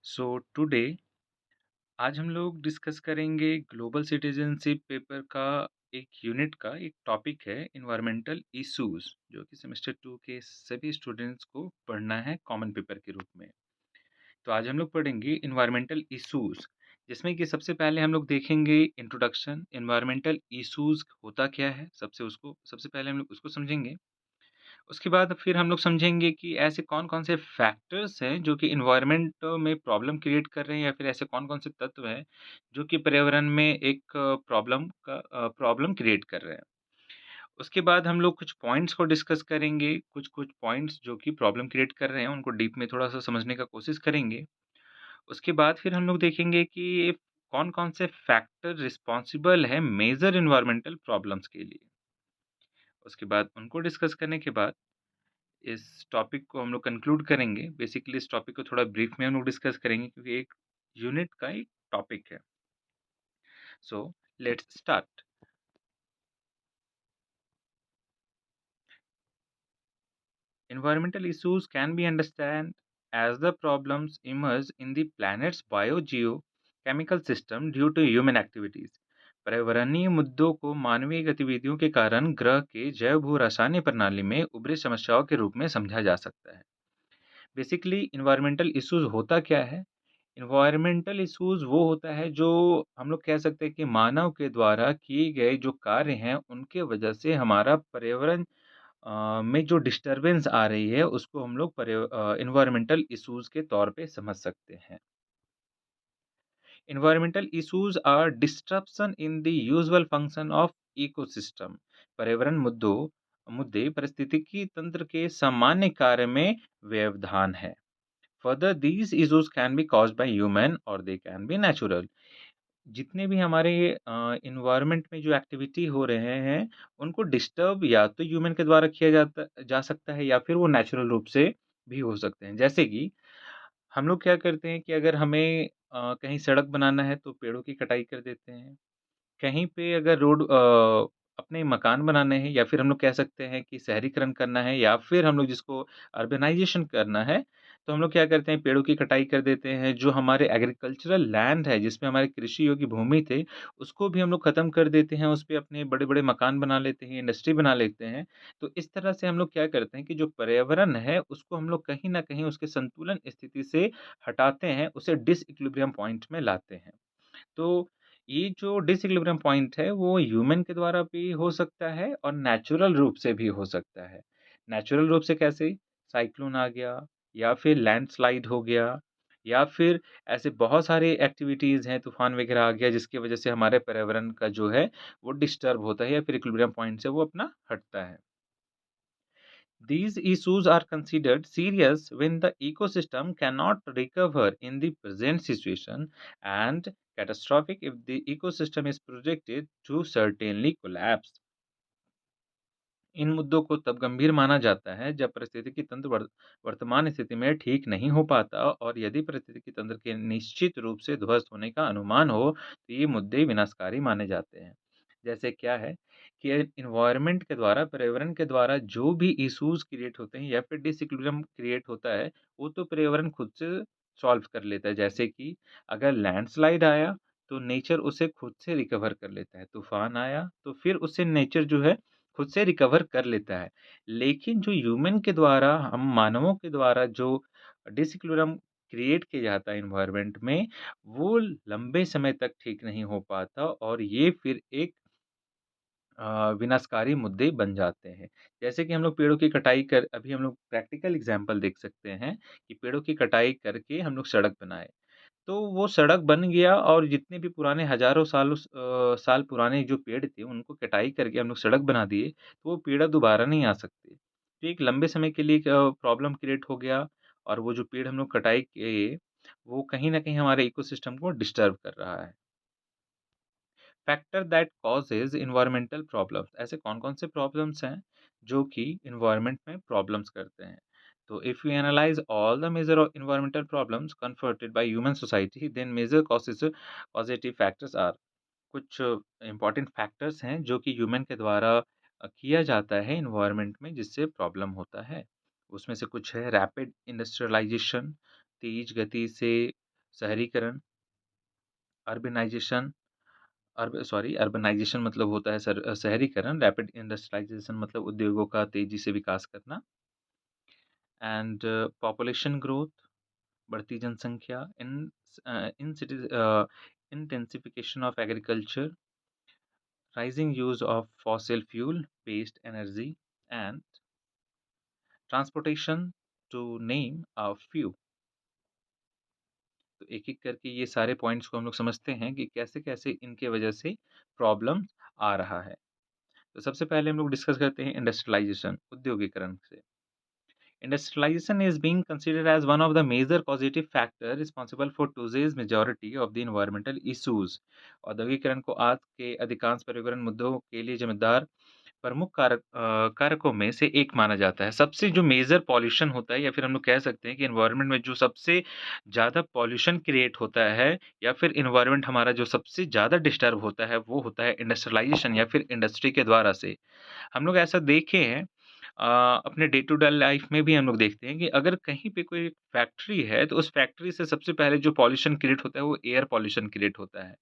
So today आज हम लोग डिस्कस करेंगे ग्लोबल सिटीजनशिप पेपर का एक यूनिट का एक टॉपिक है इन्वायरमेंटल इश्यूज जो कि सेमेस्टर 2 के सभी स्टूडेंट्स को पढ़ना है कॉमन पेपर के रूप में। तो आज हम लोग पढ़ेंगे इन्वायरमेंटल इश्यूज, जिसमें कि सबसे पहले हम लोग देखेंगे इंट्रोडक्शन। इन्वायरमेंटल इश्यूज होता क्या है, सबसे पहले हम लोग उसको समझेंगे। उसके बाद फिर हम लोग समझेंगे कि ऐसे कौन-कौन से फैक्टर्स हैं जो कि एनवायरनमेंट में प्रॉब्लम क्रिएट कर रहे हैं, या फिर ऐसे कौन-कौन से तत्व हैं जो कि पर्यावरण में एक प्रॉब्लम क्रिएट कर रहे हैं। उसके बाद हम लोग कुछ पॉइंट्स को डिस्कस करेंगे, कुछ-कुछ पॉइंट्स जो कि प्रॉब्लम क्रिएट कर रहे हैं उनको डीप में थोड़ा-सा समझने का कोशिश करेंगे। उसके बाद फिर हम लोग देखेंगे कि कौन-कौन से फैक्टर रिस्पॉन्सिबल है मेजर एनवायरमेंटल प्रॉब्लम्स के लिए। उसके बाद उनको डिस्कस करने के बाद इस टॉपिक को हम लोग कंक्लूड करेंगे। बेसिकली इस टॉपिक को थोड़ा ब्रीफ में हम लोग डिस्कस करेंगे क्योंकि एक यूनिट का एक टॉपिक है। So let's start. Environmental issues can be understood as the problems emerge in the planet's biogeochemical system due to human activities. पर्यावरणीय मुद्दों को मानवीय गतिविधियों के कारण ग्रह के जैव भू रासायनिक प्रणाली में उभरे समस्याओं के रूप में समझा जा सकता है। बेसिकली इन्वायरमेंटल इश्यूज होता क्या है? इन्वायरमेंटल इश्यूज वो होता है जो हम लोग कह सकते हैं कि मानव के द्वारा किए गए जो कार्य हैं उनके वजह से हमारा पर्यावरण में जो डिस्टरबेंस आ रही है उसको हम लोग इन्वायरमेंटल इश्यूज के तौर पे समझ सकते हैं। Environmental issues are disruption in the usual function of ecosystem. पर्यावरण मुद्दे पारिस्थितिकी तंत्र के सामान्य कार्य में व्यवधान है। Further these issues can be caused by human और दे कैन बी नेचुरल। जितने भी हमारे एनवायरनमेंट में जो एक्टिविटी हो रहे हैं, उनको डिस्टर्ब या तो ह्यूमन के द्वारा किया जाता जा सकता है या फिर वो नेचुरल रूप से भी हो सकते हैं। जैसे कि हम लोग क्या करते हैं कि अगर हमें कहीं सड़क बनाना है तो पेड़ों की कटाई कर देते हैं। कहीं पे अगर अपने मकान बनाने हैं या फिर हम लोग कह सकते हैं कि शहरीकरण करना है या फिर हम लोग जिसको अर्बनाइज़ेशन करना है, तो हम लोग क्या करते हैं पेड़ों की कटाई कर देते हैं। जो हमारे एग्रीकल्चरल लैंड है जिसमें हमारे कृषि योग्य भूमि थे, उसको भी हम लोग ख़त्म कर देते हैं, उस पे अपने बड़े-बड़े मकान बना लेते हैं, इंडस्ट्री बना लेते हैं। तो इस तरह से हम लोग क्या करते हैं कि जो पर्यावरण है उसको हम लोग कहीं न कहीं उसके संतुलन स्थिति से हटाते हैं, उसे डिसइक्विलिब्रियम पॉइंट में लाते हैं। तो ये जो डिसइक्विलिब्रियम पॉइंट है, वो ह्यूमन के द्वारा भी हो सकता है और नेचुरल रूप से भी हो सकता है। नेचुरल रूप से कैसे? साइक्लोन आ गया या फिर लैंडस्लाइड हो गया या फिर ऐसे बहुत सारे एक्टिविटीज़ हैं, तूफ़ान वगैरह आ गया जिसकी वज़ह से हमारे पर्यावरण का जो है वो डिस्टर्ब होता है या फिर इक्विलिब्रियम पॉइंट से वो अपना हटता है। These issues are considered serious when the ecosystem cannot recover in the present situation and catastrophic if the ecosystem is projected to certainly collapse. इन मुद्दों को तब गंभीर माना जाता है जब पारिस्थितिकी तंत्र वर्तमान स्थिति में ठीक नहीं हो पाता और यदि पारिस्थितिकी तंत्र के निश्चित रूप से ध्वस्त होने का अनुमान हो तो ये मुद्दे विनाशकारी माने जाते हैं। जैसे क्या है कि इन्वायरमेंट के द्वारा पर्यावरण के द्वारा जो भी इश्यूज क्रिएट होते हैं या फिर डिसइक्विलिब्रियम क्रिएट होता है वो तो पर्यावरण खुद से सॉल्व कर लेता है। जैसे कि अगर लैंडस्लाइड आया तो नेचर उसे खुद से रिकवर कर लेता है। तूफान आया तो फिर उससे नेचर जो है खुद से रिकवर कर लेता है। लेकिन जो ह्यूमन के द्वारा हम मानवों के द्वारा जो डिसइक्विलिब्रियम क्रिएट किया जाता है एनवायरनमेंट में, वो लंबे समय तक ठीक नहीं हो पाता और ये फिर एक विनाशकारी मुद्दे बन जाते हैं। जैसे कि हम लोग पेड़ों की कटाई कर अभी हम लोग प्रैक्टिकल एग्ज़ाम्पल देख सकते हैं कि पेड़ों की कटाई करके हम लोग सड़क बनाए। तो वो सड़क बन गया और जितने भी पुराने हज़ारों साल पुराने जो पेड़ थे, उनको कटाई करके हम लोग सड़क बना दिए, तो वो पेड़ अब दोबारा नहीं आ सकते। तो एक लंबे समय के लिए एक प्रॉब्लम क्रिएट हो गया और वो जो पेड़ हम लोग कटाई किए, वो कहीं न कहीं हमारे इकोसिस्टम को डिस्टर्ब कर रहा है। Factor that causes environmental problems, ऐसे कौन-कौन से प्रॉब्लम्स हैं, जो कि एनवायरनमेंट में प्रॉब्लम्स करते हैं? तो if you analyze all the major environmental problems confronted by human society, then major causes positive factors are. कुछ इम्पोर्टेंट फैक्टर्स हैं, जो कि ह्यूमन के द्वारा किया जाता है एनवायरनमेंट में, जिससे प्रॉब्लम होता है। उसमें से कुछ है रैपिड इंडस्ट्रियलाइज़ेशन, तेज़ गति से शहरीकरण, अर्बनाइज़ेशन अर्बनाइज़ेशन मतलब होता है शहरीकरण, रैपिड इंडस्ट्रियलाइज़ेशन मतलब उद्योगों का तेज़ी से विकास करना एंड पॉपुलेशन ग्रोथ, बढ़ती जनसंख्या, in cities intensification of agriculture, rising use of fossil fuel based energy and transportation to name a few। तो एक-एक करके ये सारे पॉइंट्स को हम लोग समझते हैं कि कैसे-कैसे इनके वजह से प्रॉब्लम आ रहा है। तो सबसे पहले हम लोग डिस्कस करते हैं इंडस्ट्रियलाइज़ेशन, औद्योगीकरण से। Industrialization is being considered as one of the major causative factor responsible for today's majority of the environmental issues। औद्योगिकरण को आज के अधिकांश पर्यावरण मुद्दों के लिए जिम्मेदार प्रमुख कारकों में से एक माना जाता है। सबसे जो मेजर पॉल्यूशन होता है या फिर हम लोग कह सकते हैं कि एनवायरनमेंट में जो सबसे ज़्यादा पॉल्यूशन क्रिएट होता है या फिर एनवायरनमेंट हमारा जो सबसे ज़्यादा डिस्टर्ब होता है, वो होता है इंडस्ट्रियलाइज़ेशन या फिर इंडस्ट्री के द्वारा से। हम लोग ऐसा देखे हैं अपने डे टू डे लाइफ में भी हम लोग देखते हैं कि अगर कहीं पे कोई फैक्ट्री है, तो उस फैक्ट्री से सबसे पहले जो पॉल्यूशन क्रिएट होता है, वो एयर पॉल्यूशन क्रिएट होता है।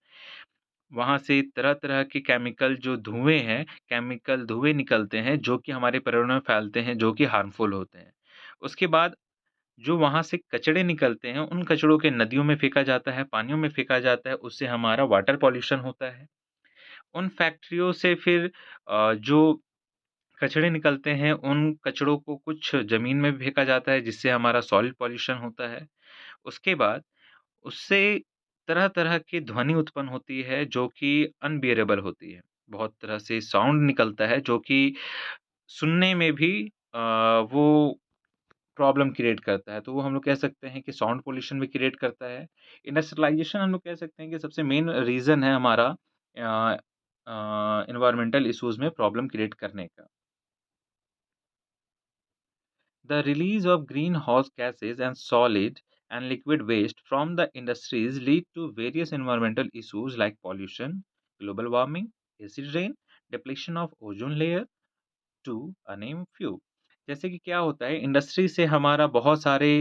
वहाँ से तरह-तरह के केमिकल जो धुएँ हैं, केमिकल धुएँ निकलते हैं, जो कि हमारे पर्यावरण में फैलते हैं, जो कि हार्मफुल होते हैं। उसके बाद जो वहाँ से कचड़े निकलते हैं, उन कचड़ों के नदियों में फेंका जाता है, पानियों में फेंका जाता है, उससे हमारा वाटर पॉल्यूशन होता है। उन फैक्ट्रियों से फिर जो कचड़े निकलते हैं, उन कचड़ों को कुछ ज़मीन में भी फेंका जाता है, जिससे हमारा सॉइल पॉल्यूशन होता है। उसके बाद उससे तरह-तरह की ध्वनि उत्पन्न होती है, जो कि अनबियरेबल होती है। बहुत तरह से साउंड निकलता है, जो कि सुनने में भी वो प्रॉब्लम क्रिएट करता है। तो वो हम लोग कह सकते हैं कि साउंड पॉल्यूशन भी क्रिएट करता है। इंडस्ट्रियलाइज़ेशन हम लोग कह सकते हैं कि सबसे मेन रीज़न है हमारा एनवायरमेंटल इश्यूज़ में प्रॉब्लम क्रिएट करने का। The release of greenhouse gases and solid and liquid waste from the industries lead to various environmental issues like pollution, global warming, acid rain, depletion of ozone layer to name few। जैसे कि क्या होता है industry से हमारा बहुत सारे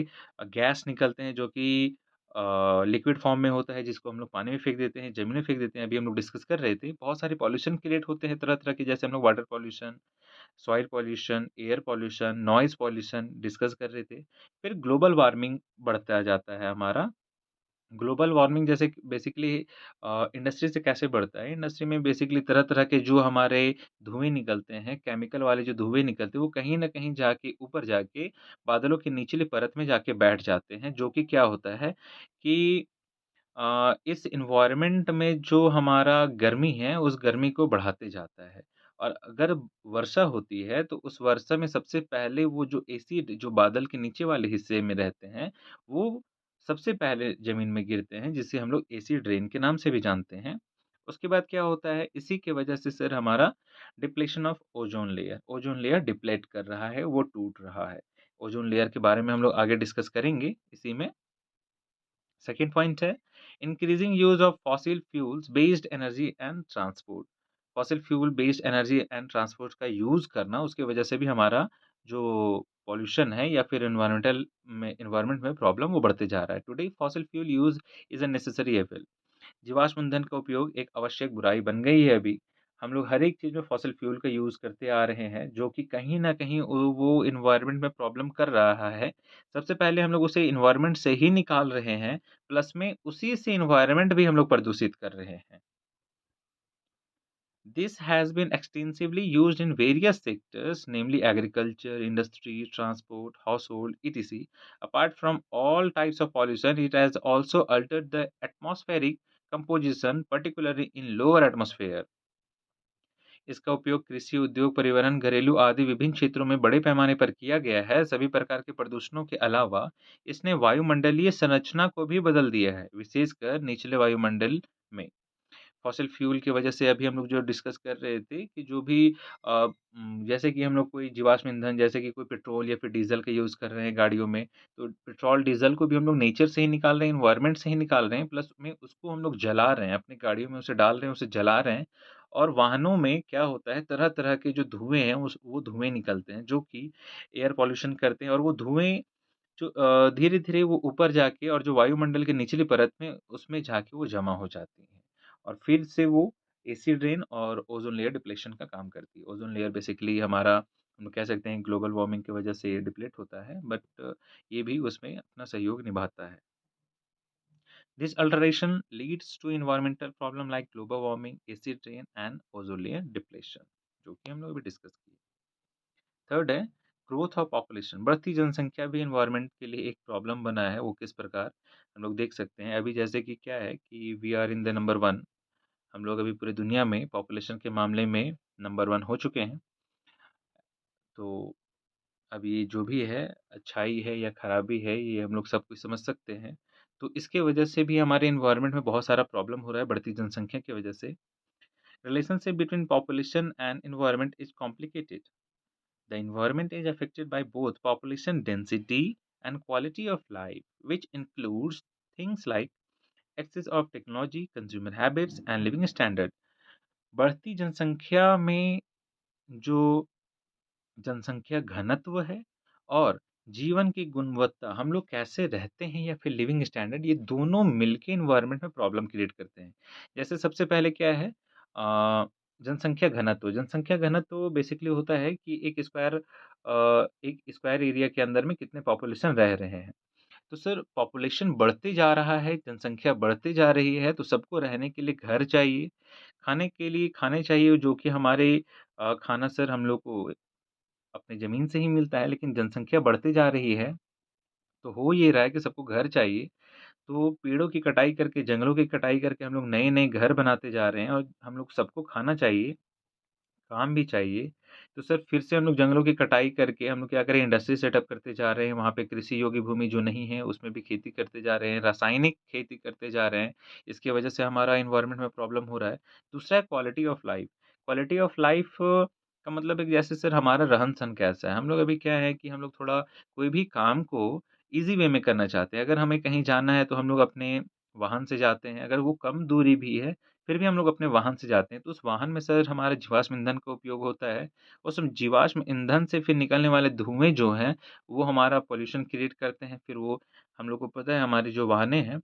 gas निकलते हैं जो कि लिक्विड फॉर्म में होता है जिसको हम लोग पानी में फेंक देते हैं, ज़मीन में फेंक देते हैं। अभी हम लोग डिस्कस कर रहे थे। बहुत सारे पॉल्यूशन क्रिएट होते हैं तरह-तरह के जैसे हम लोग water pollution, soil pollution, air pollution, noise pollution discuss कर रहे थे। फिर ग्लोबल वार्मिंग बढ़ता जाता है हमारा। ग्लोबल वार्मिंग जैसे कि बेसिकली इंडस्ट्री से कैसे बढ़ता है? इंडस्ट्री में बेसिकली तरह-तरह के जो हमारे धुएँ निकलते हैं, केमिकल वाले जो धुएँ निकलते हैं, वो कहीं न कहीं जाके ऊपर जाके बादलों की निचली परत में जाके बैठ जाते हैं, जो कि क्या होता है कि इस एनवायरनमेंट में जो हमारा गर्मी है, उस गर्मी को बढ़ाते जाता है। और अगर वर्षा होती है, तो उस वर्षा में सबसे पहले वो जो एसिड जो बादल के नीचे वाले हिस्से में रहते हैं, वो सबसे पहले ज़मीन में गिरते हैं, जिसे हम लोग एसिड रेन के नाम से भी जानते हैं। उसके बाद क्या होता है, इसी की वजह से सर हमारा depletion of ozone layer deplete कर रहा है, वो टूट रहा है। ओज़ोन लेयर के बारे में हम लोग आगे डिस्कस करेंगे इसी में। सेकंड पॉइंट है increasing use of fossil fuels based energy and transport. Fossil fuel based energy and transport का यूज करना उसकी वजह से भी हमारा जो पॉल्यूशन है या फिर एनवायरमेंट में प्रॉब्लम वो बढ़ते जा रहा है। Today fossil fuel use is a necessary evil. जीवाश्म ईंधन का उपयोग एक आवश्यक बुराई बन गई है अभी। हम लोग हर एक चीज़ में फॉसिल फ्यूल का यूज़ करते आ रहे हैं, जो कि कहीं न कहीं वो एनवायरनमेंट में प्रॉब्लम कर रहा है। सबसे पहले हम लोग उसे एनवायरनमेंट से ही निकाल रहे हैं, प्लस में उसी से एनवायरनमेंट भी हम लोग प्रदूषित कर रहे हैं। This has been extensively used in various sectors, namely agriculture, industry, transport, household, etc. Apart from all types of pollution, it has also altered the atmospheric composition, particularly in lower atmosphere। इसका उपयोग कृषि, उद्योग, परिवहन, घरेलू आदि विभिन्न क्षेत्रों में बड़े पैमाने पर किया गया है। सभी प्रकार के प्रदूषणों के अलावा इसने वायुमंडलीय संरचना को भी बदल दिया है, विशेषकर निचले वायुमंडल में। फॉसिल फ्यूल की वजह से अभी हम लोग जो डिस्कस कर रहे थे कि जो भी जैसे कि हम लोग कोई जीवाश्म ईंधन जैसे कि कोई पेट्रोल या फिर डीज़ल का यूज़ कर रहे हैं गाड़ियों में, तो पेट्रोल, डीज़ल को भी हम लोग नेचर से ही निकाल रहे हैं, एनवायरनमेंट से ही निकाल रहे हैं, प्लस में उसको हम लोग जला रहे हैं, अपनी गाड़ियों में उसे डाल रहे हैं, उसे जला रहे हैं। और वाहनों में क्या होता है, तरह-तरह के जो धुएँ हैं, उस वो धुएँ निकलते हैं, जो कि एयर पॉल्यूशन करते हैं और वो धुएँ जो धीरे-धीरे वो ऊपर जाके और जो वायुमंडल के निचली परत में उसमें जाके वो जमा हो जाती हैं और फिर से वो एसिड रेन और ओज़ोन लेयर डिप्लेशन का काम करती है। ओज़ोन लेयर बेसिकली हमारा हम लोग कह सकते हैं ग्लोबल वार्मिंग की वजह से डिप्लीट होता है बट ये भी उसमें अपना सहयोग निभाता है। This alteration leads to environmental problem like global warming, acid rain and ozone layer depletion, जो कि हम लोग अभी डिस्कस किए। थर्ड है ग्रोथ ऑफ पॉपुलेशन, बढ़ती जनसंख्या भी एनवायरनमेंट के लिए एक प्रॉब्लम बना है। वो किस प्रकार हम लोग देख सकते हैं अभी, जैसे कि क्या है कि we are in the number one. हम लोग अभी पूरी दुनिया में पॉपुलेशन के मामले में नंबर वन हो चुके हैं। तो अब ये जो भी है, अच्छाई है या खराबी है, ये हम लोग सब कुछ समझ सकते हैं। तो इसके वजह से भी हमारे एनवायरनमेंट में बहुत सारा प्रॉब्लम हो रहा है बढ़ती जनसंख्या की वजह से। Relationship between population and environment is complicated. The environment is affected by both population density and quality of life, which includes things like access of technology, consumer habits, and living standard. बढ़ती जनसंख्या में जो जनसंख्या घनत्व है और जीवन की गुणवत्ता, हम लोग कैसे रहते हैं या फिर लिविंग स्टैंडर्ड, ये दोनों मिलके एनवायरनमेंट में प्रॉब्लम क्रिएट करते हैं। जैसे सबसे पहले क्या है जनसंख्या घनत्व। जनसंख्या घनत्व बेसिकली होता है कि एक स्क्वायर एरिया के अंदर में कितने पॉपुलेशन रह रहे हैं। तो सर पॉपुलेशन बढ़ते जा रहा है, जनसंख्या बढ़ते जा रही है, तो सबको रहने के लिए घर चाहिए, खाने के लिए खाने चाहिए जो कि हमारे खाना सर हम लोग को अपनी ज़मीन से ही मिलता है, लेकिन जनसंख्या बढ़ती जा रही है, तो हो ये रहा है कि सबको घर चाहिए, तो पेड़ों की कटाई करके, जंगलों की कटाई करके हम लोग नए-नए घर बनाते जा रहे हैं और हम लोग सबको खाना चाहिए, काम भी चाहिए। तो सर फिर से हम लोग जंगलों की कटाई करके हम लोग क्या करें, इंडस्ट्री सेटअप करते जा रहे हैं, वहाँ पे कृषि योग्य भूमि जो नहीं है, उसमें भी खेती करते जा रहे हैं, रासायनिक खेती करते जा रहे हैं। इसकी वजह से हमारा एनवायरनमेंट में प्रॉब्लम हो रहा है। दूसरा है quality of life. Quality of life का मतलब है कि जैसे सर हमारा रहन-सहन कैसा है? हम लोग अभी क्या है कि हम लोग थोड़ा कोई भी काम को ईज़ी वे में करना चाहते हैं। अगर हमें कहीं जाना है तो हम लोग अपने वाहन से जाते हैं, अगर वो कम दूरी भी है फिर भी हम लोग अपने वाहन से जाते हैं, तो उस वाहन में सर हमारा जीवाश्म ईंधन का उपयोग होता है। उस जीवाश्म ईंधन से फिर निकलने वाले धुएँ जो हैं, वो हमारा पॉल्यूशन क्रिएट करते हैं। फिर वो हम लोग को पता है हमारी जो वाहनें हैं,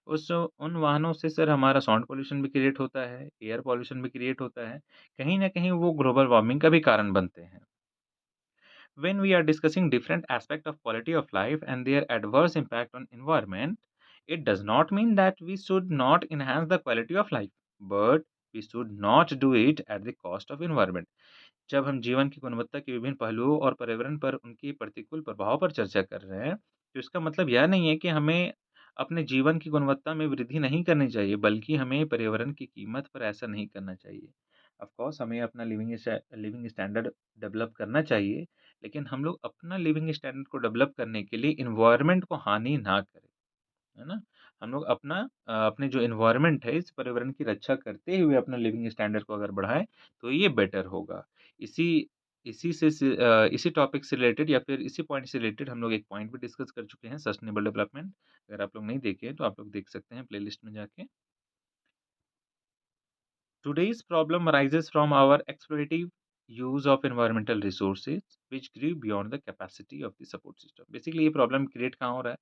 उस उन वाहनों से सर हमारा साउंड पॉल्यूशन भी क्रिएट होता है, एयर पॉल्यूशन भी क्रिएट होता है। कहीं न कहीं वो ग्लोबल वार्मिंग का भी कारण बनते हैं। When we are discussing different aspects of quality of life and their adverse impact on environment, it does not mean that we should not enhance the quality of life, but we should not do it at the cost of environment. जब हम जीवन की गुणवत्ता के विभिन्न पहलुओं और पर्यावरण पर उनके प्रतिकूल प्रभाव पर चर्चा कर रहे हैं, तो इसका मतलब यह नहीं है कि हमें अपने जीवन की गुणवत्ता में वृद्धि नहीं करनी चाहिए, बल्कि हमें पर्यावरण की कीमत पर ऐसा नहीं करना चाहिए। ऑफ कोर्स हमें अपना लिविंग स्टैंडर्ड डेवलप करना चाहिए, लेकिन हम लोग अपना लिविंग स्टैंडर्ड को डेवलप करने के लिए एनवायरनमेंट को हानि ना करें, है ना? हम लोग अपने जो एनवायरनमेंट है, इस पर्यावरण की रक्षा करते हुए अपना लिविंग स्टैंडर्ड को अगर बढ़ाएँ, तो ये बेटर होगा। इसी इसी टॉपिक से रिलेटेड या फिर इसी पॉइंट से रिलेटेड हम लोग एक पॉइंट भी डिस्कस कर चुके हैं, सस्टेनेबल डेवलपमेंट। अगर आप लोग नहीं देखे हैं, तो आप लोग देख सकते हैं प्लेलिस्ट में जाके। Today's problem arises from our exploitative use of environmental resources which grew beyond the capacity of the support system. Basically ये प्रॉब्लम क्रिएट कहाँ हो रहा है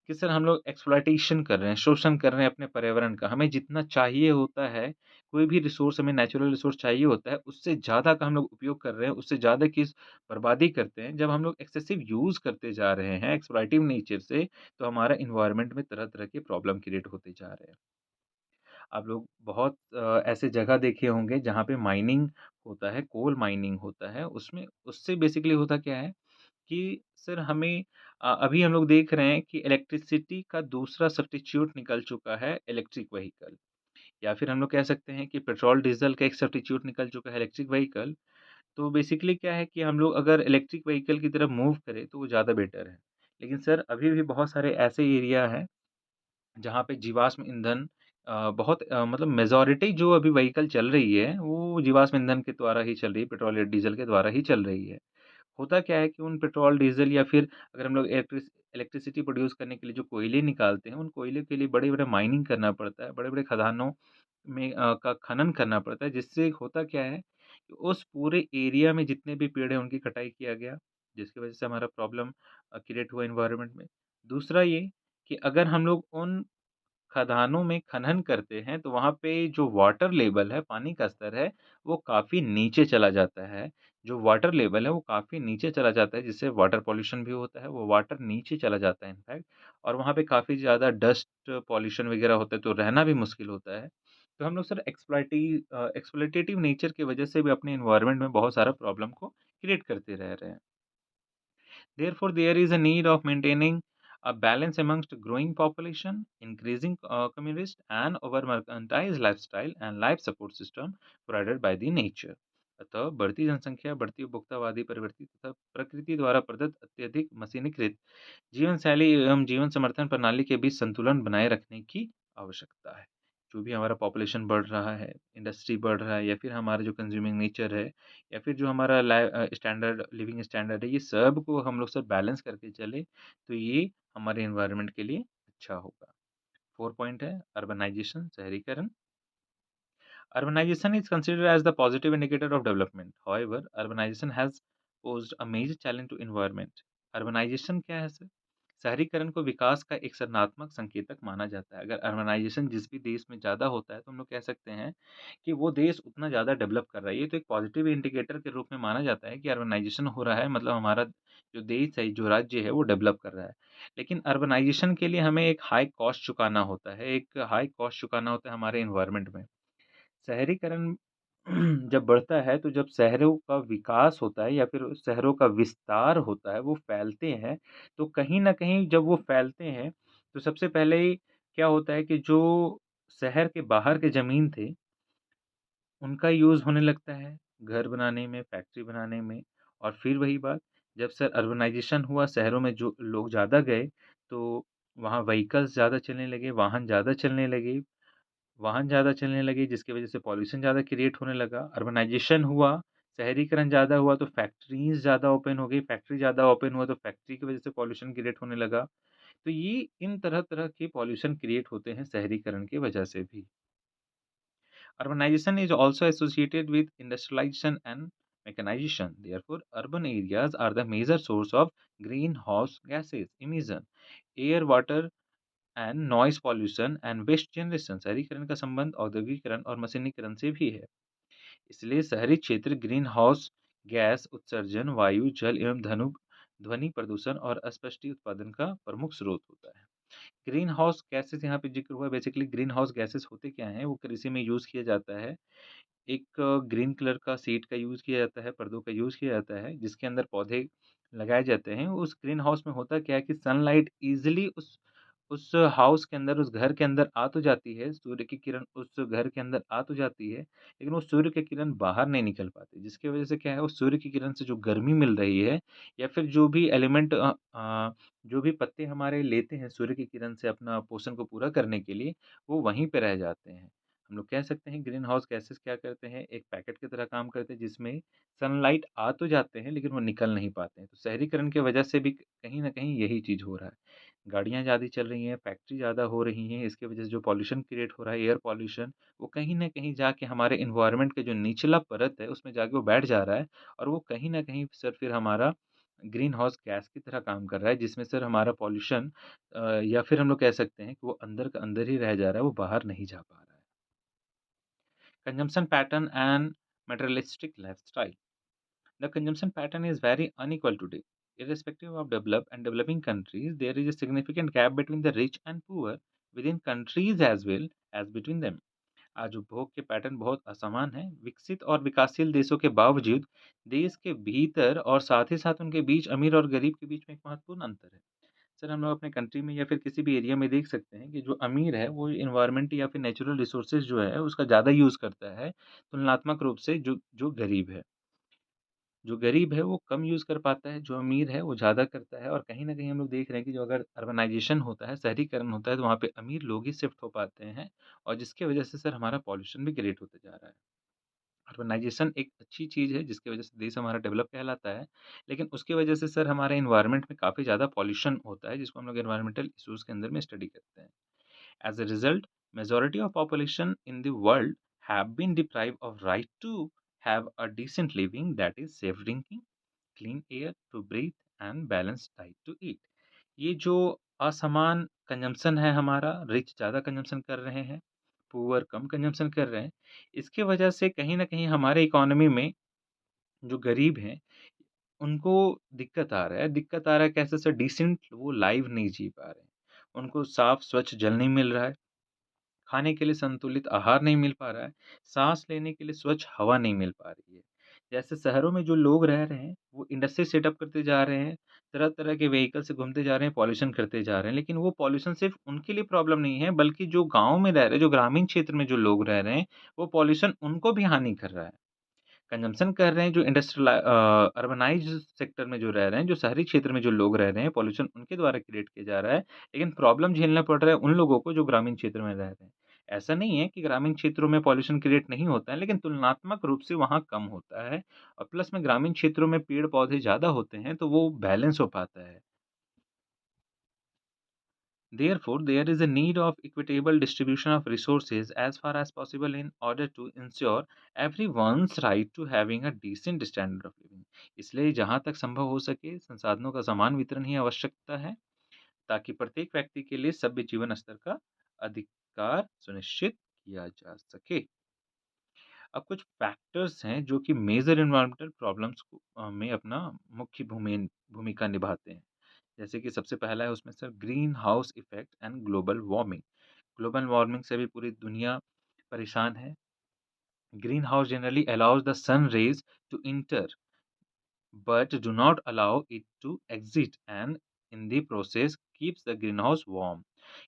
कि सर हम लोग एक्सप्लॉइटेशन कर रहे हैं, शोषण कर रहे हैं अपने पर्यावरण का। हमें जितना चाहिए होता है, कोई भी रिसोर्स हमें नेचुरल रिसोर्स चाहिए होता है, उससे ज़्यादा का हम लोग उपयोग कर रहे हैं, उससे ज़्यादा की बर्बादी करते हैं। जब हम लोग एक्सेसिव यूज़ करते जा रहे हैं एक्सप्लॉइटिव नेचर से, तो हमारा एनवायरनमेंट में तरह-तरह के प्रॉब्लम क्रिएट होते जा रहे हैं। आप लोग बहुत ऐसे जगह देखे होंगे जहाँ पे माइनिंग होता है, कोल माइनिंग होता है, उसमें उससे बेसिकली होता क्या है कि सर हमें अभी हम लोग देख रहे हैं कि इलेक्ट्रिसिटी का दूसरा सब्स्टिट्यूट निकल चुका है इलेक्ट्रिक व्हीकल, या फिर हम लोग कह सकते हैं कि पेट्रोल, डीज़ल का एक सब्स्टिट्यूट निकल चुका है इलेक्ट्रिक व्हीकल। तो बेसिकली क्या है कि हम लोग अगर इलेक्ट्रिक व्हीकल की तरफ मूव करें तो वो ज़्यादा बेटर है। लेकिन सर अभी भी बहुत सारे ऐसे एरिया हैं जहाँ पे जीवाश्म ईंधन बहुत मतलब मेजॉरिटी जो अभी व्हीकल चल रही है, वो जीवाश्म ईंधन के द्वारा ही चल रही है, पेट्रोल या डीज़ल के द्वारा ही चल रही है। होता क्या है कि उन पेट्रोल, डीज़ल या फिर अगर हम लोग इलेक्ट्रिसिटी प्रोड्यूस करने के लिए जो कोयले निकालते हैं, उन कोयले के लिए बड़े-बड़े माइनिंग करना पड़ता है, बड़े-बड़े खदानों में का खनन करना पड़ता है, जिससे होता क्या है कि उस पूरे एरिया में जितने भी पेड़ हैं, उनकी कटाई किया गया, जिसकी वजह से हमारा प्रॉब्लम क्रिएट हुआ एनवायरनमेंट में। दूसरा ये कि अगर हम लोग उन खदानों में खनन करते हैं, तो वहाँ पे जो वाटर लेवल है, पानी का स्तर है, वो काफ़ी नीचे चला जाता है। जो वाटर लेवल है, वो काफ़ी नीचे चला जाता है, जिससे वाटर पॉल्यूशन भी होता है, वो वाटर नीचे चला जाता है इनफैक्ट, और वहाँ पे काफ़ी ज़्यादा डस्ट पॉल्यूशन वगैरह होता है, तो रहना भी मुश्किल होता है। तो हम लोग सर एक्सप्लॉइटेटिव नेचर की वजह से भी अपने एनवायरनमेंट में बहुत सारा प्रॉब्लम को क्रिएट करते रह रहे हैं। Therefore, there is a need of maintaining a balance amongst growing population, increasing communist and over mercantilized lifestyle and life support system provided by the nature. अतः बढ़ती जनसंख्या, बढ़ती उपभोक्तावादी प्रवृत्ति तथा प्रकृति द्वारा प्रदत्त अत्यधिक मशीनीकृत जीवन शैली एवं जीवन समर्थन प्रणाली के बीच संतुलन बनाए रखने की आवश्यकता है। जो भी हमारा पॉपुलेशन बढ़ रहा है, इंडस्ट्री बढ़ रहा है या फिर हमारा जो कंज्यूमिंग नेचर है या फिर जो हमारा स्टैंडर्ड लिविंग स्टैंडर्ड है, ये सब को हम लोग सब बैलेंस करके चले, तो ये हमारे एनवायरनमेंट के लिए अच्छा होगा। 4 पॉइंट है अर्बनाइजेशन, शहरीकरण। Urbanization is considered as the positive indicator of development. However, urbanization has posed a major challenge to environment. Urbanization क्या है सर? शहरीकरण को विकास का एक सकारात्मक संकेतक माना जाता है। अगर अर्बनाइजेशन जिस भी देश में ज़्यादा होता है, तो हम लोग कह सकते हैं कि वो देश उतना ज़्यादा डेवलप कर रहा है। ये तो एक पॉजिटिव इंडिकेटर के रूप में माना जाता है कि अर्बनाइजेशन हो रहा है, मतलब हमारा जो देश है, जो राज्य है, वो डेवलप कर रहा है। लेकिन अर्बनाइजेशन के लिए हमें एक हाई कॉस्ट चुकाना होता है, एक हाई कॉस्ट चुकाना होता है हमारे एनवायरनमेंट में। शहरीकरण जब बढ़ता है, तो जब शहरों का विकास होता है या फिर शहरों का विस्तार होता है, वो फैलते हैं, तो कहीं न कहीं जब वो फैलते हैं, तो सबसे पहले ही क्या होता है कि जो शहर के बाहर के ज़मीन थे, उनका यूज़ होने लगता है, घर बनाने में, फैक्ट्री बनाने में। और फिर वही बात, जब सर अर्बनाइज़ेशन हुआ, शहरों में जो लोग ज़्यादा गए, तो वहाँ व्हीकल्स ज़्यादा चलने लगे, वाहन ज़्यादा चलने लगे, जिसकी वजह से पॉल्यूशन ज़्यादा क्रिएट होने लगा। अर्बनाइज़ेशन हुआ, शहरीकरण ज़्यादा हुआ, तो फैक्ट्रीज़ ज़्यादा ओपन हो गई, फैक्ट्री ज़्यादा ओपन हुआ तो फैक्ट्री की वजह से पॉल्यूशन क्रिएट होने लगा। तो ये इन तरह-तरह के पॉल्यूशन क्रिएट होते हैं शहरीकरण की वजह से भी। Urbanization is also associated with industrialization and mechanization. Therefore, urban areas are the major source of greenhouse gases emission, air, water and noise pollution and waste generation. शहरीकरण का संबंध औद्योगिकरण और मशीनीकरण से भी है। इसलिए शहरी क्षेत्र ग्रीन हाउस गैस उत्सर्जन, वायु, जल एवं ध्वनि प्रदूषण और अस्पष्टीय उत्पादन का प्रमुख स्रोत होता है। ग्रीन हाउस गैसेस यहाँ पे जिक्र हुआ, बेसिकली ग्रीन हाउस गैसेस होते क्या हैं? वो कृषि में यूज़ किया जाता है। एक ग्रीन कलर का शीट का यूज़ किया जाता है, पर्दों का यूज़ किया जाता है, जिसके अंदर पौधे लगाए जाते हैं। उस ग्रीन हाउस में होता क्या है कि सनलाइट ईज़िली उस हाउस के अंदर, उस घर के अंदर आ तो जाती है, सूर्य की किरण उस घर के अंदर आ तो जाती है, लेकिन वो सूर्य की किरण बाहर नहीं निकल पाती, जिसकी वजह से क्या है, उस सूर्य की किरण से जो गर्मी मिल रही है या फिर जो भी एलिमेंट जो भी पत्ते हमारे लेते हैं सूर्य की किरण से अपना पोषण को पूरा करने के लिए, वो वहीं पे रह जाते हैं। हम लोग कह सकते हैं ग्रीन हाउस गैसेज़ क्या करते हैं, एक पैकेट की तरह काम करते हैं जिसमें सनलाइट आ तो जाते हैं लेकिन वो निकल नहीं पाते हैं। तो शहरीकरण की वजह से भी कहीं न कहीं यही चीज़ हो रहा है। गाड़ियाँ ज़्यादा चल रही हैं, फैक्ट्री ज़्यादा हो रही हैं, इसकी वजह से जो पॉल्यूशन क्रिएट हो रहा है, एयर पॉल्यूशन, वो कहीं न कहीं जाके हमारे एनवायरनमेंट का जो निचला परत है, उसमें जाके वो बैठ जा रहा है और वो कहीं न कहीं सर फिर हमारा ग्रीन हाउस गैस की तरह काम कर रहा है, जिसमें सर हमारा पॉल्यूशन या फिर हम लोग कह सकते हैं कि वो अंदर का अंदर ही रह जा रहा है, वो बाहर नहीं जा पा रहा है। Consumption pattern and materialistic lifestyle. The consumption pattern is very unequal today. Irrespective of developed and developing countries, there is a significant gap between the rich and poor within countries as well as between them. आज उपभोग के pattern बहुत असमान हैं। विकसित और विकासशील देशों के बावजूद देश के भीतर और साथ ही साथ उनके बीच अमीर और गरीब के बीच में एक महत्वपूर्ण अंतर है। सर हम लोग अपने कंट्री में या फिर किसी भी एरिया में देख सकते हैं कि जो अमीर है वो इन्वायरमेंट या फिर नेचुरल रिसोर्सेज जो है उसका ज़्यादा यूज़ करता है तुलनात्मक रूप से जो जो गरीब है। जो गरीब है वो कम यूज़ कर पाता है, जो अमीर है वो ज़्यादा करता है। और कहीं न कहीं हम लोग देख रहे हैं कि जो अगर अर्बनाइज़ेशन होता है, शहरीकरण होता है, तो वहाँ पे अमीर लोग ही शिफ्ट हो पाते हैं और जिसकी वज़ह से सर हमारा पॉल्यूशन भी क्रिएट होते जा रहा है। अर्बनाइज़ेशन एक अच्छी चीज़ है जिसकी वज़ह से देश हमारा डेवलप कहलाता है, लेकिन उसकी वज़ह से सर हमारे एनवायरनमेंट में काफ़ी ज़्यादा पॉल्यूशन होता है, जिसको हम लोग एनवायरमेंटल इश्यूज़ के अंदर में स्टडी करते हैं। As a result, majority of population in the world have been deprived of right to have a decent living, that is safe drinking, clean air to breathe and balance diet to eat. ये जो असमान consumption है हमारा, rich ज़्यादा consumption कर रहे हैं, poor कम consumption कर रहे हैं। इसकी वजह से कहीं न कहीं हमारे इकोनॉमी में जो गरीब हैं, उनको दिक्कत आ रहा है। दिक्कत आ रहा है कैसे सर? डिसेंट वो लाइफ़ नहीं जी पा रहे हैं। उनको साफ स्वच्छ जल नहीं मिल रहा है, खाने के लिए संतुलित आहार नहीं मिल पा रहा है, साँस लेने के लिए स्वच्छ हवा नहीं मिल पा रही है। जैसे शहरों में जो लोग रह रहे हैं, वो इंडस्ट्री सेटअप करते जा रहे हैं, तरह-तरह के व्हीकल से घूमते जा रहे हैं, पॉल्यूशन करते जा रहे हैं। लेकिन वो पॉल्यूशन सिर्फ़ उनके लिए प्रॉब्लम नहीं है, बल्कि जो गाँव में रह रहे हैं, जो ग्रामीण क्षेत्र में जो लोग रह रहे हैं, वो पॉल्यूशन उनको भी हानि कर रहा है। कंज़म्पशन कर रहे हैं जो अर्बनाइज़्ड सेक्टर में जो रह रहे हैं, जो शहरी क्षेत्र में जो लोग रह रहे हैं, पॉल्यूशन उनके द्वारा क्रिएट किया जा रहा है, लेकिन प्रॉब्लम झेलना पड़ रहा है उन लोगों को जो ग्रामीण क्षेत्र में रह रहे हैं। ऐसा नहीं है कि ग्रामीण क्षेत्रों में पॉल्यूशन क्रिएट नहीं होता है, लेकिन तुलनात्मक रूप से वहाँ कम होता है और प्लस में ग्रामीण क्षेत्रों में पेड़-पौधे ज़्यादा होते हैं, तो वो बैलेंस हो पाता है। Therefore, there is a need of equitable distribution of resources as far as possible in order to ensure everyone's right to having a decent standard of living. इसलिए जहाँ तक संभव हो सके संसाधनों का समान वितरण ही आवश्यकता है ताकि प्रत्येक व्यक्ति के लिए सभ्य जीवन स्तर का अधिकार सुनिश्चित किया जा सके। अब कुछ फैक्टर्स हैं जो कि मेजर एनवायरमेंटल प्रॉब्लम्स में अपना मुख्य भूमिका निभाते हैं। जैसे कि सबसे पहला है उसमें sir green house effect and global warming. Global warming से भी पूरी दुनिया परेशान है। Green house generally allows the sun rays to enter but do not allow it to exit and in the process keeps the greenhouse warm.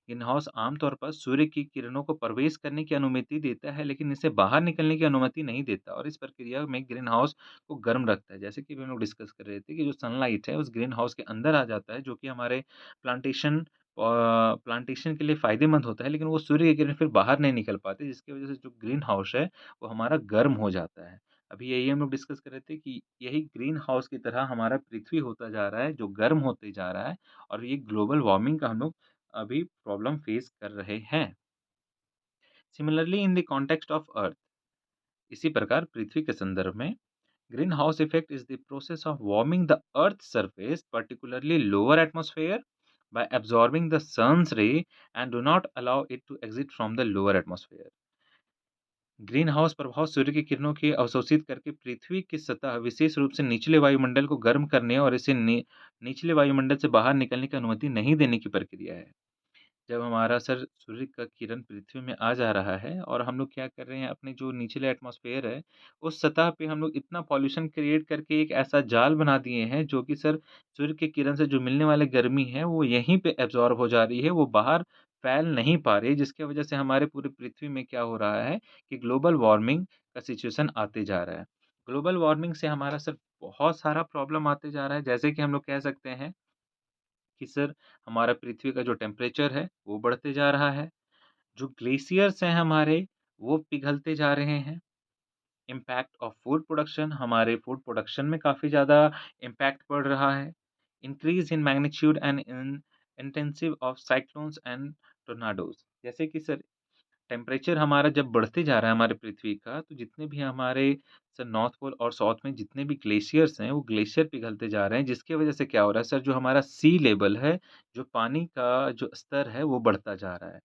Greenhouse आमतौर पर सूर्य की किरणों को प्रवेश करने की अनुमति देता है लेकिन इसे बाहर निकलने की अनुमति नहीं देता और इस प्रक्रिया में ग्रीनहाउस को गर्म रखता है। जैसे कि अभी हम लोग डिस्कस कर रहे थे कि जो सनलाइट है उस ग्रीनहाउस के अंदर आ जाता है जो कि हमारे प्लांटेशन प्लांटेशन के लिए फ़ायदेमंद होता है लेकिन वो सूर्य की किरण फिर बाहर नहीं निकल पाती जिसकी वज़ह से जो ग्रीन हाउस है वो हमारा गर्म हो जाता है। अभी यही हम लोग डिस्कस कर रहे थे कि यही ग्रीन हाउस की तरह हमारा पृथ्वी होता जा रहा है जो गर्म होते जा रहा है और ये ग्लोबल वार्मिंग का हम लोग अभी प्रॉब्लम फेस कर रहे हैं। Similarly in the context of earth इसी प्रकार पृथ्वी के संदर्भ में green house effect is the process of warming the earth surface particularly lower atmosphere by absorbing the sun's ray and do not allow it to exit from the lower atmosphere. Green house प्रभाव सूर्य की किरणों की अवशोषित करके पृथ्वी की सतह विशेष रूप से निचले वायुमंडल को गर्म करने और इसे निचले वायुमंडल से बाहर निकलने की अनुमति नहीं देने की प्रक्रिया है। जब हमारा सर सूर्य का किरण पृथ्वी में आ जा रहा है और हम लोग क्या कर रहे हैं अपने जो निचले एटमॉस्फेयर है, उस सतह पे हम लोग इतना पॉल्यूशन क्रिएट करके एक ऐसा जाल बना दिए हैं जो कि सर सूर्य की किरण से जो मिलने वाली गर्मी है वो यहीं पे एब्ज़ॉर्ब हो जा रही है, वो बाहर फैल नहीं पा रही है जिसकी वज़ह से हमारे पूरी पृथ्वी में क्या हो रहा है कि ग्लोबल वार्मिंग का सिचुएशन आते जा रहा है। ग्लोबल वार्मिंग से हमारा सर बहुत सारा प्रॉब्लम आते जा रहा है जैसे कि हम लोग कह सकते हैं कि सर हमारा पृथ्वी का जो टेम्परेचर है वो बढ़ते जा रहा है। जो ग्लेशियर्स हैं हमारे वो पिघलते जा रहे हैं। इम्पैक्ट ऑफ फूड प्रोडक्शन हमारे फूड प्रोडक्शन में काफ़ी ज़्यादा इम्पैक्ट पड़ रहा है। Increase in magnitude and in intensive of cyclones and tornadoes जैसे कि सर टेम्परेचर हमारा जब बढ़ते जा रहा है हमारे पृथ्वी का, तो जितने भी हमारे सर नॉर्थ पोल और साउथ में जितने भी ग्लेशियर्स हैं, वो ग्लेशियर पिघलते जा रहे हैं, जिसकी वजह से क्या हो रहा है सर, जो हमारा सी लेवल है, जो पानी का जो स्तर है, वो बढ़ता जा रहा है।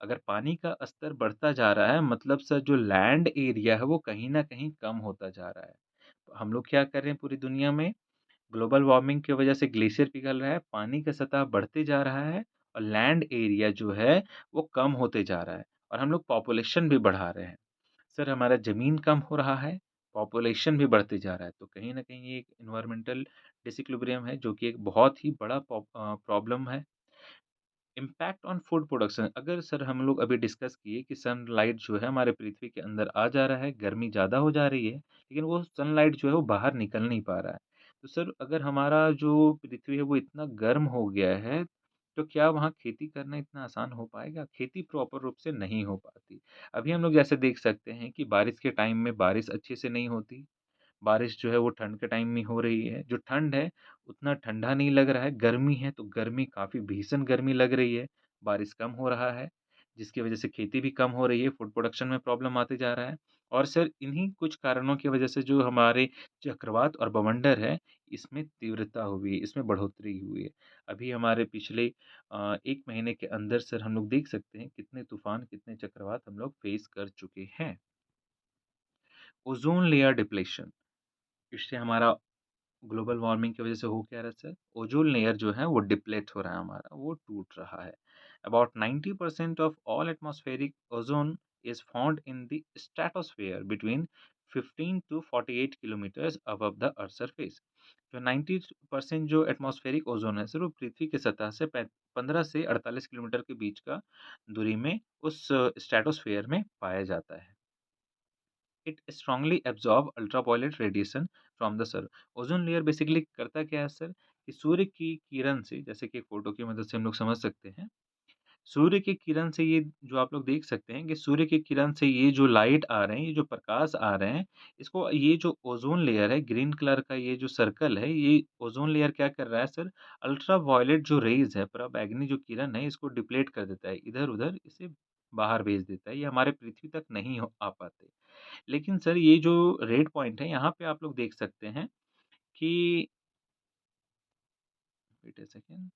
अगर पानी का स्तर बढ़ता जा रहा है, मतलब सर जो लैंड एरिया है, वो कहीं न कहीं कम होता जा रहा है। तो हम लोग क्या कर रहे हैं पूरी दुनिया में ग्लोबल वार्मिंग की वजह से ग्लेशियर पिघल रहा है, पानी का सतह बढ़ते जा रहा है और लैंड एरिया जो है, वो कम होते जा रहा है और हम लोग पॉपुलेशन भी बढ़ा रहे हैं। सर हमारा ज़मीन कम हो रहा है, पॉपुलेशन भी बढ़ते जा रहा है, तो कहीं न कहीं ये एक एनवायरमेंटल डिसइक्विलिब्रियम है, जो कि एक बहुत ही बड़ा प्रॉब्लम है। इम्पैक्ट ऑन फूड प्रोडक्शन अगर सर हम लोग अभी डिस्कस किए कि सनलाइट जो है हमारे पृथ्वी के अंदर आ जा रहा है, गर्मी ज़्यादा हो जा रही है, लेकिन वो सनलाइट जो है वो बाहर निकल नहीं पा रहा है। तो सर अगर हमारा जो पृथ्वी है वो इतना गर्म हो गया है, तो क्या वहाँ खेती करना इतना आसान हो पाएगा? खेती प्रॉपर रूप से नहीं हो पाती। अभी हम लोग जैसे देख सकते हैं कि बारिश के टाइम में बारिश अच्छे से नहीं होती। बारिश जो है वो ठंड के टाइम में हो रही है। जो ठंड है, उतना ठंडा नहीं लग रहा है, गर्मी है तो गर्मी काफ़ी भीषण गर्मी लग रही है, बारिश कम हो रहा है, जिसकी वज़ह से खेती भी कम हो रही है, फूड प्रोडक्शन में प्रॉब्लम आते जा रहा है और सर इन्हीं कुछ कारणों की वजह से जो हमारे चक्रवात और बवंडर है, इसमें तीव्रता हुई है, इसमें बढ़ोतरी हुई है। अभी हमारे पिछले 1 महीने के अंदर सर हम लोग देख सकते हैं कितने तूफ़ान, कितने चक्रवात हम लोग फ़ेस कर चुके हैं। ओज़ोन लेयर डिप्लेशन, इससे हमारा ग्लोबल वार्मिंग की वजह से हो क्या रहा है सर? ओज़ोन लेयर जो है वो डिप्लेट हो रहा है हमारा, वो टूट रहा है। About 90% of all atmospheric ozone is found in the stratosphere between 15 to 48 kilometres above the earth surface. जो 90% जो एटमॉस्फेरिक ओज़ोन है सर, वो पृथ्वी की सतह से 15 से 48 किलोमीटर के बीच का दूरी में उस स्ट्रेटोस्फीयर में पाया जाता है। It strongly absorb ultraviolet radiation from the sun. Ozone layer basically करता क्या है सर, कि सूर्य की किरण से, जैसे कि एक फ़ोटो की मदद से हम लोग समझ सकते हैं, सूर्य की किरण से ये जो आप लोग देख सकते हैं कि सूर्य की किरण से ये जो लाइट आ रहे हैं, ये जो प्रकाश आ रहे हैं, इसको ये जो ओज़ोन लेयर है, ग्रीन कलर का ये जो सर्कल है, ये ओज़ोन लेयर क्या कर रहा है सर, अल्ट्रावायलेट जो रेज़ है, पराबैंगनी जो किरण है, इसको डिप्लेट कर देता है, इधर-उधर इसे बाहर भेज देता है, ये हमारे पृथ्वी तक नहीं आ पाते। लेकिन सर ये जो रेड पॉइंट है, यहाँ पे आप लोग देख सकते हैं कि वेट अ सेकंड।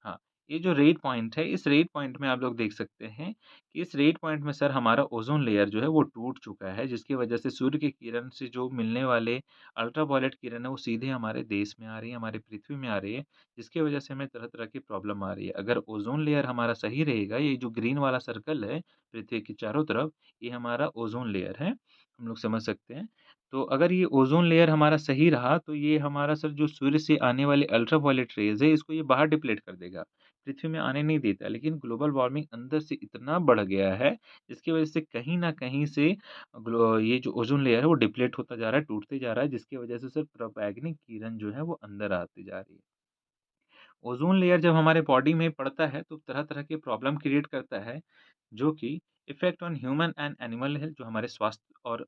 हाँ, ये जो रेड पॉइंट है, इस रेड पॉइंट में आप लोग देख सकते हैं कि इस रेड पॉइंट में सर हमारा ओज़ोन लेयर जो है वो टूट चुका है, जिसकी वजह से सूर्य की किरण से जो मिलने वाले अल्ट्रावायलेट किरण है, वो सीधे हमारे देश में आ रही है, हमारी पृथ्वी में आ रही है, जिसकी वजह से हमें तरह-तरह की प्रॉब्लम आ रही है। अगर ओज़ोन लेयर हमारा सही रहेगा, ये जो ग्रीन वाला सर्कल है पृथ्वी के चारों तरफ, ये हमारा ओज़ोन लेयर है, हम लोग समझ सकते हैं। तो अगर ये ओज़ोन लेयर हमारा सही रहा, तो ये हमारा सर जो सूर्य से आने वाले अल्ट्रावायलेट रेज़ है, इसको ये बाहर डिप्लेट कर देगा। पृथ्वी में आने नहीं देता। लेकिन ग्लोबल वार्मिंग अंदर से इतना बढ़ गया है, जिसकी वजह से कहीं न कहीं से ये जो ओज़ोन लेयर है वो डिप्लेट होता जा रहा है, टूटते जा रहा है, जिसकी वजह से सिर्फ पराबैंगनी किरण जो है वो अंदर आती जा रही है। ओज़ोन लेयर जब हमारे बॉडी में पड़ता है तो तरह-तरह के प्रॉब्लम क्रिएट करता है, जो कि effect on human and animal health, जो हमारे स्वास्थ्य और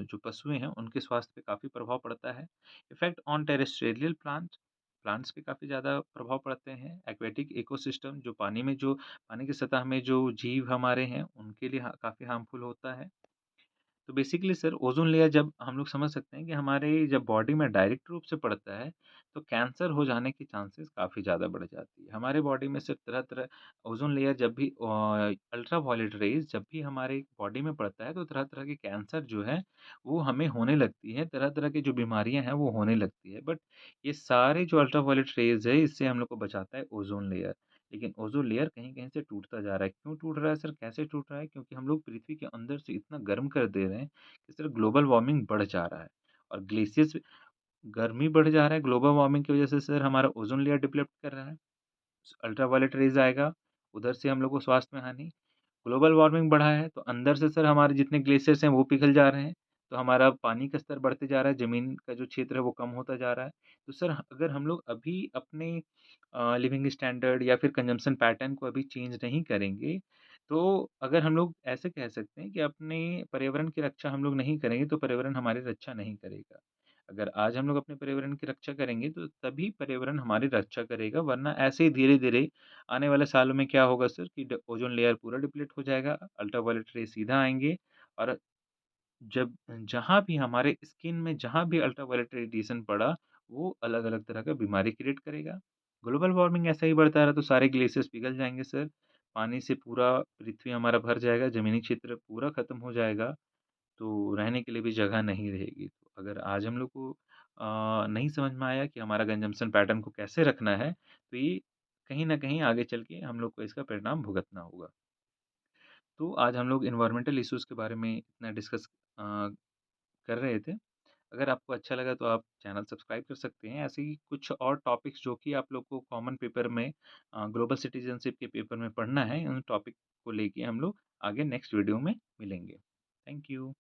जो पशुएँ हैं उनके स्वास्थ्य पे काफ़ी प्रभाव पड़ता है। Effect on terrestrial plants, plants पे काफ़ी ज़्यादा प्रभाव पड़ते हैं। एक्वेटिक इकोसिस्टम, जो पानी की सतह में जो जीव हमारे हैं उनके लिए काफ़ी हार्मफुल होता है। तो बेसिकली सर ओज़ोन लेयर जब हम लोग समझ सकते हैं कि हमारे जब बॉडी में डायरेक्ट रूप से पड़ता है, तो कैंसर हो जाने की चांसेस काफ़ी ज़्यादा बढ़ जाती है। हमारे बॉडी में सिर्फ तरह-तरह ओज़ोन लेयर जब भी अल्ट्रावायलेट रेज़ जब भी हमारे बॉडी में पड़ता है, तो तरह-तरह के कैंसर जो है, वो हमें होने लगती है, तरह-तरह की जो बीमारियाँ हैं, वो होने लगती है। बट ये सारे जो अल्ट्रावायलेट रेज़ है, इससे हम लोग को बचाता है ओज़ोन लेयर। लेकिन ओज़ोन लेयर कहीं-कहीं से टूटता जा रहा है। क्यों टूट रहा है सर? कैसे टूट रहा है? क्योंकि हम लोग पृथ्वी के अंदर से इतना गर्म कर दे रहे हैं कि सर ग्लोबल वार्मिंग बढ़ जा रहा है और ग्लेशियर्स गर्मी बढ़ जा रहा है, ग्लोबल वार्मिंग की वज़ह से सर हमारा ओज़ोन लेयर डिप्लेट कर रहा है। अल्ट्रावायलेट रेज़ आएगा, उधर से हम लोग को स्वास्थ्य में हानि। ग्लोबल वार्मिंग बढ़ा है, तो अंदर से सर हमारे जितने ग्लेशियर्स हैं वो पिघल जा रहे हैं, तो हमारा पानी का स्तर बढ़ते जा रहा है, ज़मीन का जो क्षेत्र है वो कम होता जा रहा है। तो सर अगर हम लोग अभी अपने लिविंग स्टैंडर्ड या फिर कंज़म्पशन पैटर्न को अभी चेंज नहीं करेंगे, तो अगर हम लोग ऐसे कह सकते हैं कि अपने पर्यावरण की रक्षा हम लोग नहीं करेंगे, तो पर्यावरण हमारी रक्षा नहीं करेगा। अगर आज हम लोग अपने पर्यावरण की रक्षा करेंगे, तो तभी पर्यावरण हमारी रक्षा करेगा, वरना ऐसे ही धीरे-धीरे आने वाले सालों में क्या होगा सर कि ओजोन लेयर पूरा डिप्लीट हो जाएगा, अल्ट्रावायलेट रे सीधा आएँगे और जब जहाँ भी हमारे स्किन में जहाँ भी अल्ट्रावायलेट रेडिएशन पड़ा, वो अलग-अलग तरह का बीमारी क्रिएट करेगा। ग्लोबल वार्मिंग ऐसा ही बढ़ता रहा तो सारे ग्लेशियर्स पिघल जाएँगे सर, पानी से पूरा पृथ्वी हमारा भर जाएगा, ज़मीनी क्षेत्र पूरा खत्म हो जाएगा, तो रहने के लिए भी जगह नहीं रहेगी। तो अगर आज हम लोग को नहीं समझ में आया कि हमारा कंज़म्पशन पैटर्न को कैसे रखना है, तो ये कहीं न कहीं आगे चल के हम लोग को इसका परिणाम भुगतना होगा। तो आज हम लोग एनवायरमेंटल इश्यूज़ के बारे में इतना डिस्कस कर रहे थे। अगर आपको अच्छा लगा तो आप चैनल सब्सक्राइब कर सकते हैं। ऐसे ही कुछ और टॉपिक्स जो कि आप लोग को कॉमन पेपर में ग्लोबल सिटीज़नशिप के पेपर में पढ़ना है, उन टॉपिक को लेके हम लोग आगे नेक्स्ट वीडियो में मिलेंगे। Thank you.